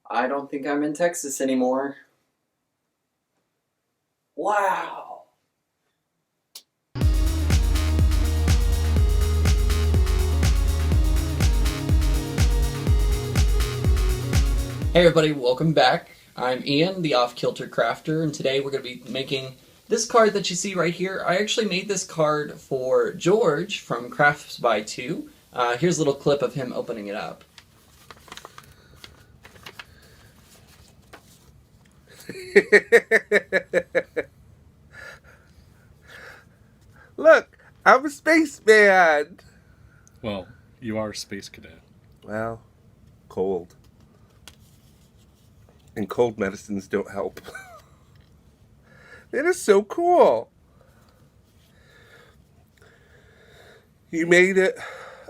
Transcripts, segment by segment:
I don't think I'm in Texas anymore. Wow. Hey everybody, welcome back. I'm Ian, the Off-Kilter Crafter, and today we're going to be making this card that you see right here. I actually made this card for George from Crafts by 2. Here's a little clip of him opening it up. Look, I'm a spaceman. Well, you are a space cadet. Well, cold. And cold medicines don't help. That is so cool. You made it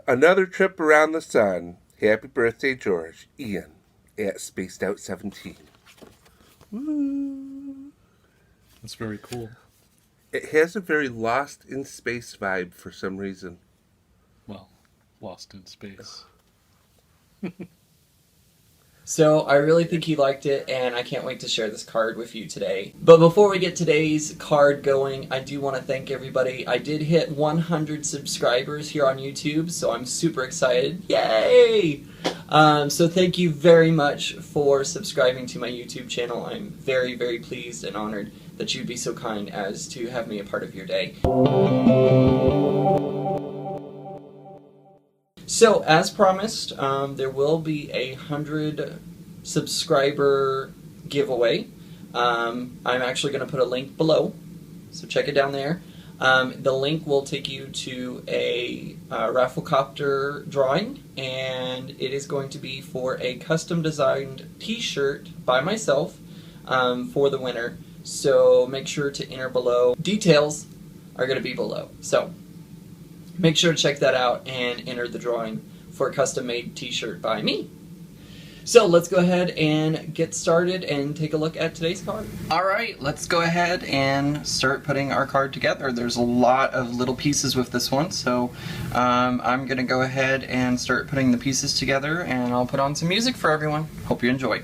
another trip around the sun. Happy birthday, George. Ian at Spaced Out 17. Woo. That's very cool. It has a very Lost in Space vibe for some reason. Well, Lost in Space. So I really think you liked it, and I can't wait to share this card with you today. But before we get today's card going, I do want to thank everybody. I did hit 100 subscribers here on YouTube, so I'm super excited. Yay! So thank you very much for subscribing to my YouTube channel. I'm very, very pleased and honored that you'd be so kind as to have me a part of your day. So, as promised, there will be a 100 subscriber giveaway. I'm actually going to put a link below, so check it down there. The link will take you to a Rafflecopter drawing, and it is going to be for a custom designed t-shirt by myself for the winner. So make sure to enter below. Details are going to be below. So make sure to check that out and enter the drawing for a custom-made t-shirt by me. So let's go ahead and get started and take a look at today's card. Alright, let's go ahead and start putting our card together. There's a lot of little pieces with this one, so I'm going to go ahead and start putting the pieces together, and I'll put on some music for everyone. Hope you enjoy.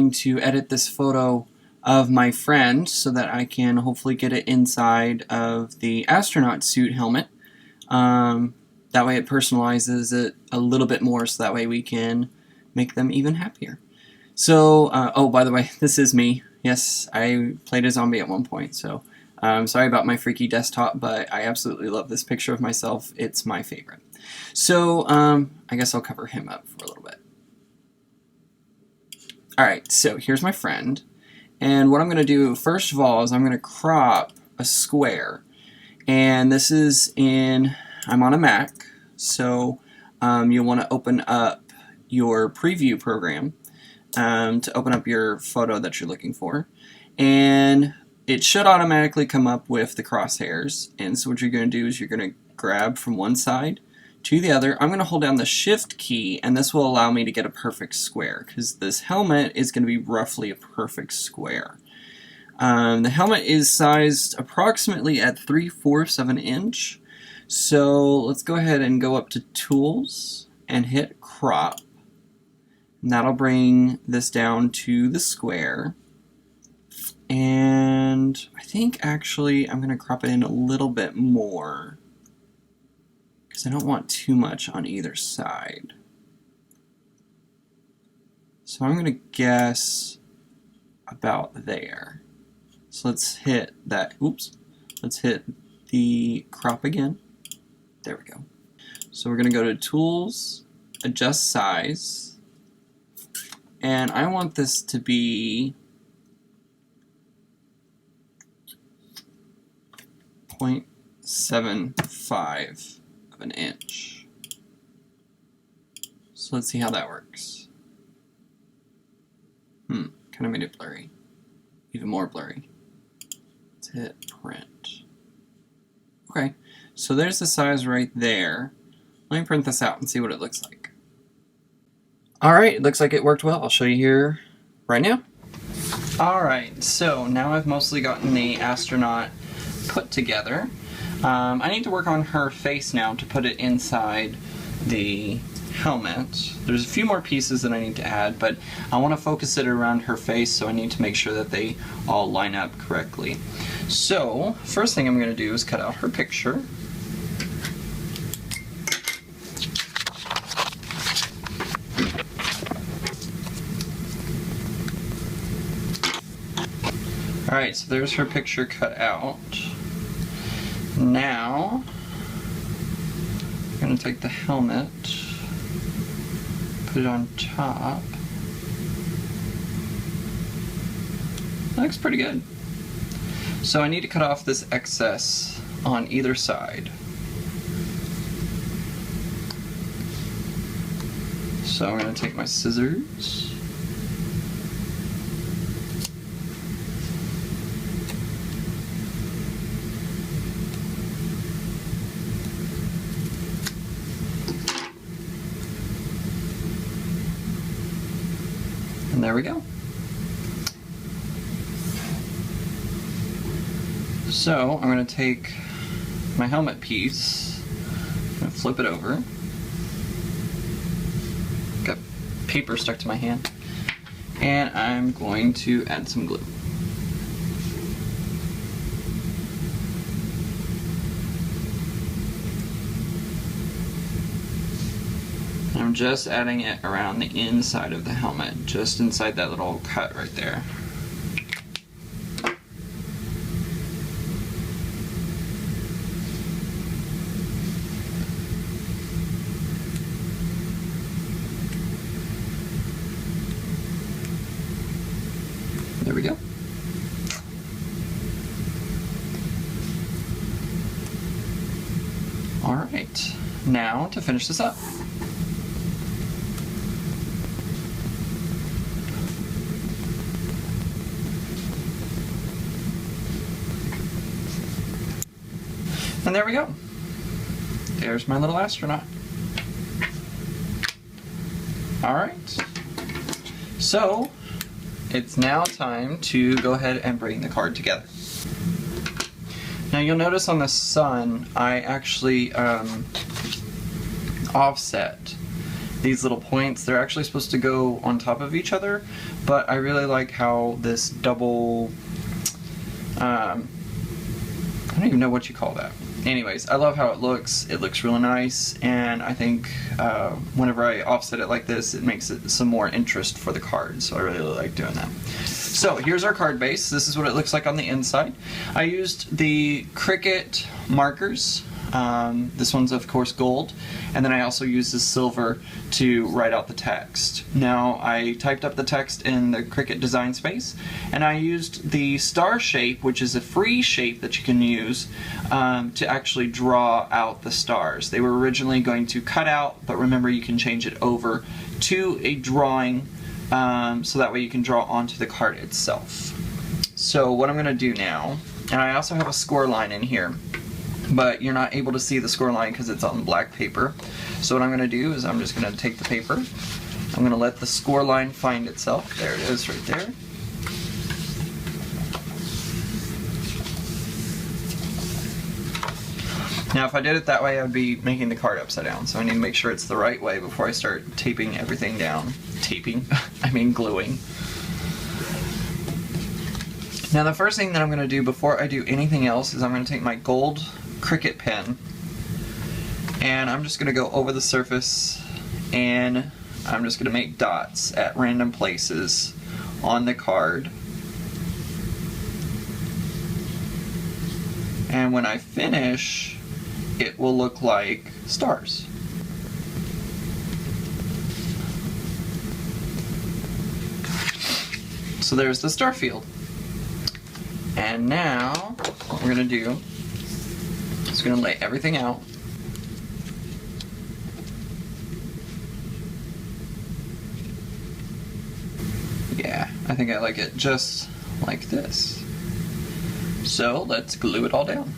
going to edit this photo of my friend so that I can hopefully get it inside of the astronaut suit helmet. That way it personalizes it a little bit more, so that way we can make them even happier. So, oh, by the way, this is me. Yes, I played a zombie at one point, so sorry about my freaky desktop, but I absolutely love this picture of myself. It's my favorite. So, I guess I'll cover him up for a little bit. Alright, so here's my friend. And what I'm going to do, first of all, is I'm going to crop a square. And this is I'm on a Mac, so you'll want to open up your preview program to open up your photo that you're looking for. And it should automatically come up with the crosshairs. And so what you're going to do is you're going to grab from one side to the other. I'm going to hold down the Shift key, and this will allow me to get a perfect square, because this helmet is going to be roughly a perfect square. The helmet is sized approximately at 3/4 of an inch. So let's go ahead and go up to Tools and hit Crop. And that'll bring this down to the square. And I think actually I'm going to crop it in a little bit more, because I don't want too much on either side. So I'm going to guess about there. So let's hit that, oops, let's hit the crop again. There we go. So we're going to go to Tools, Adjust Size, and I want this to be 0.75 of an inch. So let's see how that works. Kind of made it blurry. Even more blurry. Let's hit Print. Okay, so there's the size right there. Let me print this out and see what it looks like. Alright, it looks like it worked well. I'll show you here right now. Alright, so now I've mostly gotten the astronaut put together. I need to work on her face now to put it inside the helmet. There's a few more pieces that I need to add, but I want to focus it around her face, so I need to make sure that they all line up correctly. So, first thing I'm going to do is cut out her picture. Alright, so there's her picture cut out. Now, I'm going to take the helmet, put it on top. That looks pretty good. So I need to cut off this excess on either side. So I'm going to take my scissors. And there we go. So I'm going to take my helmet piece, I'm going to flip it over. Got paper stuck to my hand. And I'm going to add some glue. I'm just adding it around the inside of the helmet, just inside that little cut right there. There we go. All right, now to finish this up. And there we go. There's my little astronaut. Alright. So, it's now time to go ahead and bring the card together. Now you'll notice on the sun, I actually offset these little points. They're actually supposed to go on top of each other, but I really like how this double, I don't even know what you call that. Anyways, I love how it looks. It looks really nice, and I think whenever I offset it like this, it makes it some more interest for the card, so I really like doing that. So here's our card base. This is what it looks like on the inside. I used the Cricut markers. This one's of course gold, and then I also used the silver to write out the text. Now I typed up the text in the Cricut design space, and I used the star shape, which is a free shape that you can use to actually draw out the stars. They were originally going to cut out, but remember you can change it over to a drawing, so that way you can draw onto the card itself. So what I'm going to do now, and I also have a score line in here, but you're not able to see the score line because it's on black paper. So what I'm going to do is I'm just going to take the paper, I'm going to let the score line find itself. There it is right there. Now if I did it that way, I would be making the card upside down, so I need to make sure it's the right way before I start taping everything down. Taping? I mean gluing. Now the first thing that I'm going to do before I do anything else is I'm going to take my gold Cricut pen, and I'm just going to go over the surface, and I'm just going to make dots at random places on the card. And when I finish, it will look like stars. So there's the star field. And now, what we're going to do is going to lay everything out. Yeah, I think I like it just like this. So let's glue it all down.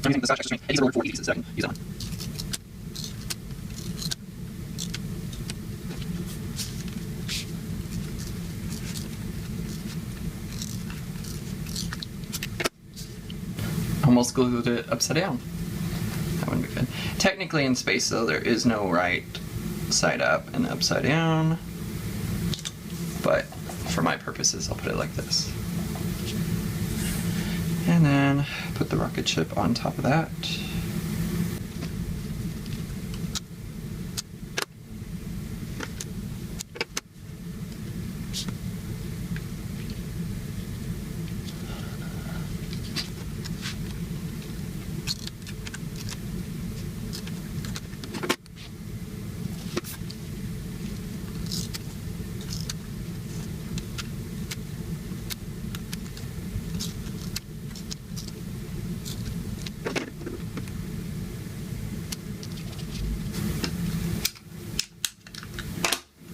I'm using the Scotch extra strength. It needs a roller before you use it, so I can use that one. Almost glued it upside down. That wouldn't be good. Technically in space though, there is no right side up and upside down, but for my purposes I'll put it like this. And then put the rocket ship on top of that.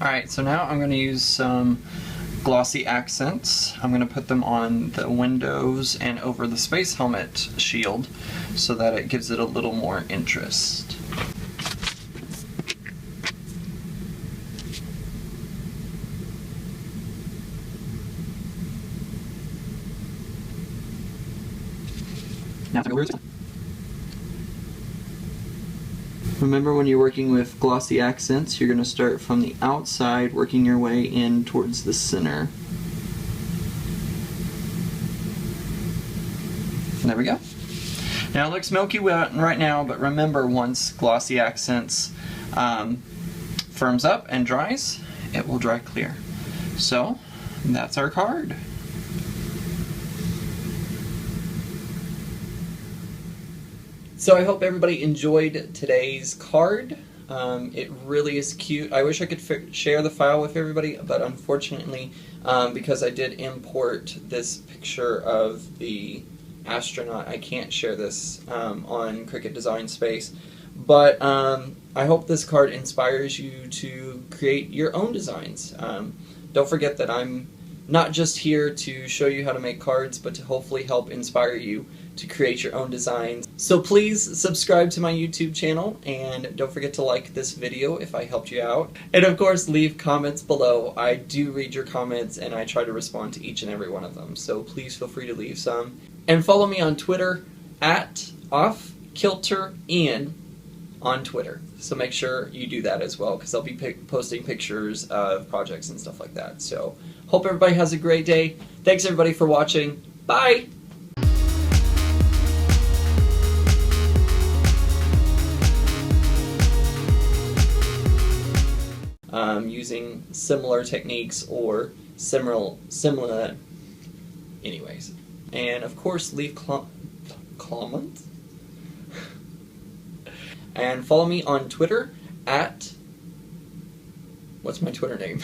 Alright, so now I'm going to use some glossy accents. I'm going to put them on the windows and over the space helmet shield so that it gives it a little more interest. Now remember, when you're working with glossy accents, you're going to start from the outside, working your way in towards the center. There we go. Now it looks milky right now, but remember, once glossy accents firms up and dries, it will dry clear. So that's our card. So I hope everybody enjoyed today's card. It really is cute. I wish I could share the file with everybody, but unfortunately, because I did import this picture of the astronaut, I can't share this on Cricut Design Space. But I hope this card inspires you to create your own designs. Don't forget that I'm not just here to show you how to make cards, but to hopefully help inspire you to create your own designs. So please subscribe to my YouTube channel, and don't forget to like this video if I helped you out. And of course, leave comments below. I do read your comments, and I try to respond to each and every one of them. So please feel free to leave some. And follow me on Twitter at OffKilterIan, on Twitter. So make sure you do that as well, because I'll be posting pictures of projects and stuff like that. So hope everybody has a great day. Thanks everybody for watching. Bye! Using similar techniques or similar anyways. And of course, leave comments. And follow me on Twitter at, what's my Twitter name?